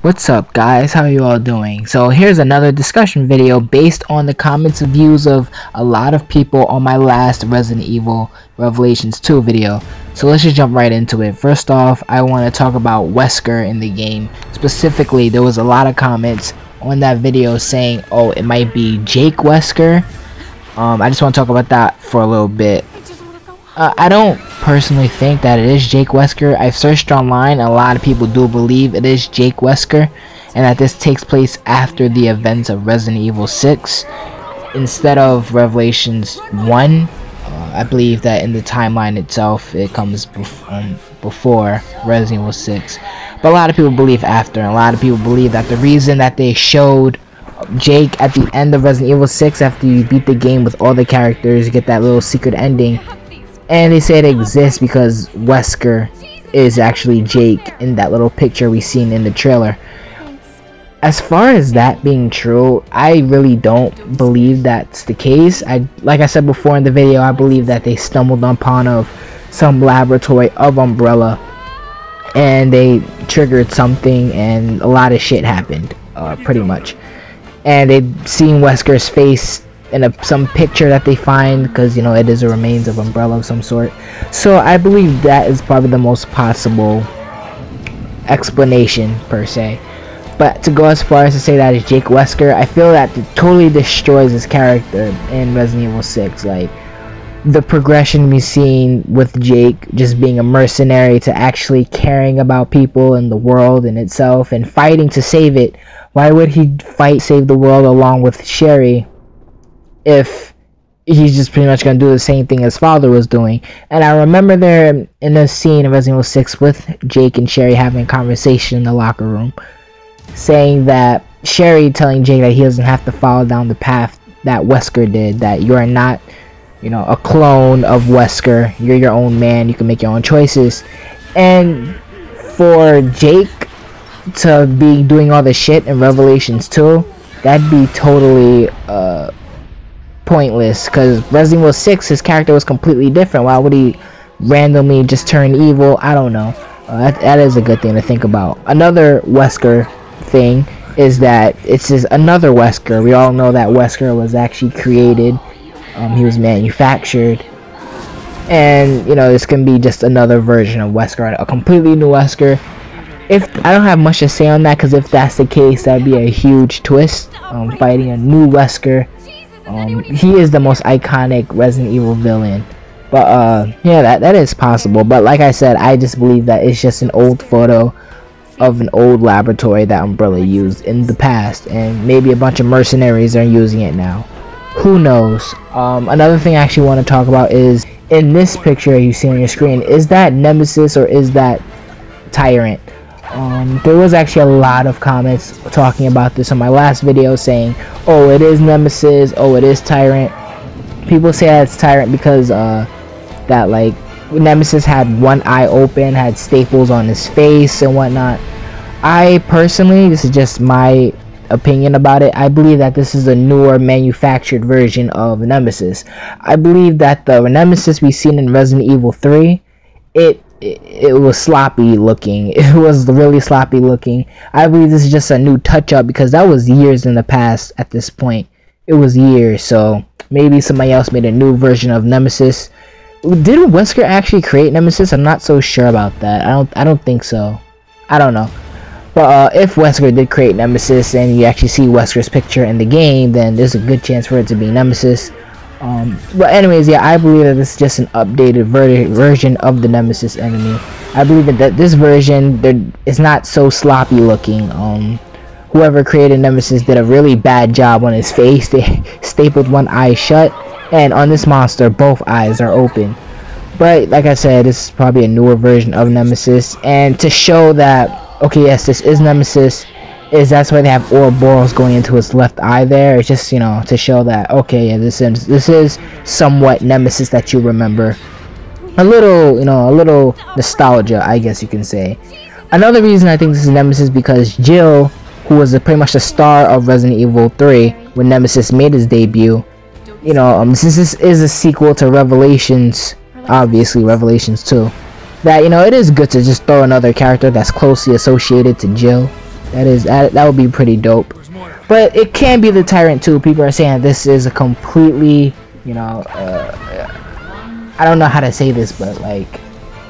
What's up guys, how are you all doing? So here's another discussion video based on the comments and views of a lot of people on my last Resident Evil Revelations 2 video. So let's just jump right into it. First off, I want to talk about Wesker in the game. Specifically, there was a lot of comments on that video saying, oh, it might be Jake Wesker. I just want to talk about that for a little bit. I don't personally think that it is Jake Wesker. I've searched online, and a lot of people do believe it is Jake Wesker, and that this takes place after the events of Resident Evil 6 instead of Revelations 1. I believe that in the timeline itself it comes before Resident Evil 6, but a lot of people believe after, and a lot of people believe that the reason that they showed Jake at the end of Resident Evil 6, after you beat the game with all the characters, you get that little secret ending. And they say it exists because Wesker is actually Jake in that little picture we seen in the trailer. As far as that being true, I really don't believe that's the case. Like I said before in the video, I believe that they stumbled upon some laboratory of Umbrella, and they triggered something, and a lot of shit happened, pretty much. And they'd seen Wesker's face in some picture that they find, because you know it is a remains of Umbrella of some sort. So I believe that is probably the most possible explanation per se. But to go as far as to say that it's Jake Wesker, I feel that it totally destroys his character in Resident Evil 6. Like, the progression we've seen with Jake just being a mercenary to actually caring about people and the world in itself and fighting to save it. Why would he save the world along with Sherry if he's just pretty much gonna do the same thing his father was doing? And I remember there in the scene in Resident Evil 6 with Jake and Sherry having a conversation in the locker room, saying that Sherry telling Jake that he doesn't have to follow down the path that Wesker did, that you are not, you know, a clone of Wesker, you're your own man, you can make your own choices. And for Jake to be doing all the shit in Revelations 2, that'd be totally pointless, because Resident Evil 6, his character was completely different. Why would he randomly just turn evil? I don't know. That is a good thing to think about. Another Wesker thing is that it's just another Wesker. We all know that Wesker was actually created. He was manufactured, and you know, this can be just another version of Wesker, a completely new Wesker. If I don't have much to say on that, because if that's the case, that'd be a huge twist. Fighting a new Wesker. He is the most iconic Resident Evil villain. But yeah, that is possible. But like I said, I just believe that it's just an old photo of an old laboratory that Umbrella used in the past, and maybe a bunch of mercenaries are using it now. Who knows? Another thing I actually want to talk about is, in this picture you see on your screen, is that Nemises or is that Tyrant? There was actually a lot of comments talking about this on my last video, saying, oh, it is Nemises, oh, it is Tyrant. People say that it's Tyrant because that, like, Nemises had one eye open, had staples on his face and whatnot. I personally, this is just my opinion about it, I believe that this is a newer manufactured version of Nemises. I believe that the Nemises we've seen in Resident Evil 3, it was sloppy looking. It was really sloppy looking. I believe this is just a new touch up, because that was years in the past at this point. It was years, so maybe somebody else made a new version of Nemises. Did Wesker actually create Nemises? I'm not so sure about that. I don't think so. I don't know. But if Wesker did create Nemises and you actually see Wesker's picture in the game, then there's a good chance for it to be Nemises. But anyways, yeah, I believe that this is just an updated version of the Nemises enemy. I believe that this version is not so sloppy looking. Whoever created Nemises did a really bad job on his face. They stapled one eye shut, and on this monster both eyes are open. But like I said, this is probably a newer version of Nemises, and to show that, okay, yes, this is Nemises, is that's why they have Ouroboros going into his left eye there. It's just, you know, to show that, okay, yeah, this is somewhat Nemises that you remember. A little, you know, a little nostalgia, I guess you can say. Another reason I think this is Nemises, because Jill, who was pretty much the star of Resident Evil 3 when Nemises made his debut, you know, since this is a sequel to Revelations, obviously Revelations 2, that, you know, it is good to just throw another character that's closely associated to Jill That would be pretty dope. But it can be the Tyrant too. People are saying this is a completely, you know, I don't know how to say this, but like,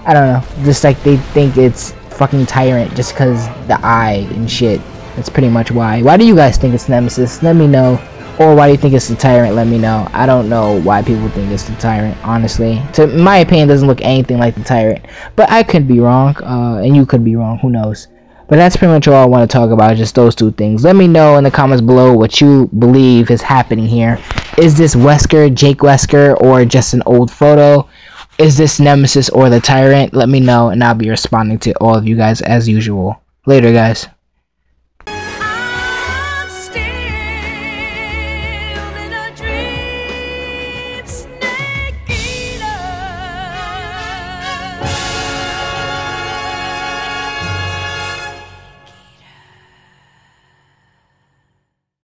I don't know, just like they think it's fucking Tyrant just because the eye and shit. That's pretty much why. Why do you guys think it's Nemises? Let me know. Or why do you think it's the Tyrant? Let me know. I don't know why people think it's the Tyrant, honestly. In my opinion, it doesn't look anything like the Tyrant. But I could be wrong, and you could be wrong. Who knows? But that's pretty much all I want to talk about, just those two things. Let me know in the comments below what you believe is happening here. Is this Wesker, Jake Wesker, or just an old photo? Is this Nemises or the Tyrant? Let me know, and I'll be responding to all of you guys as usual. Later, guys.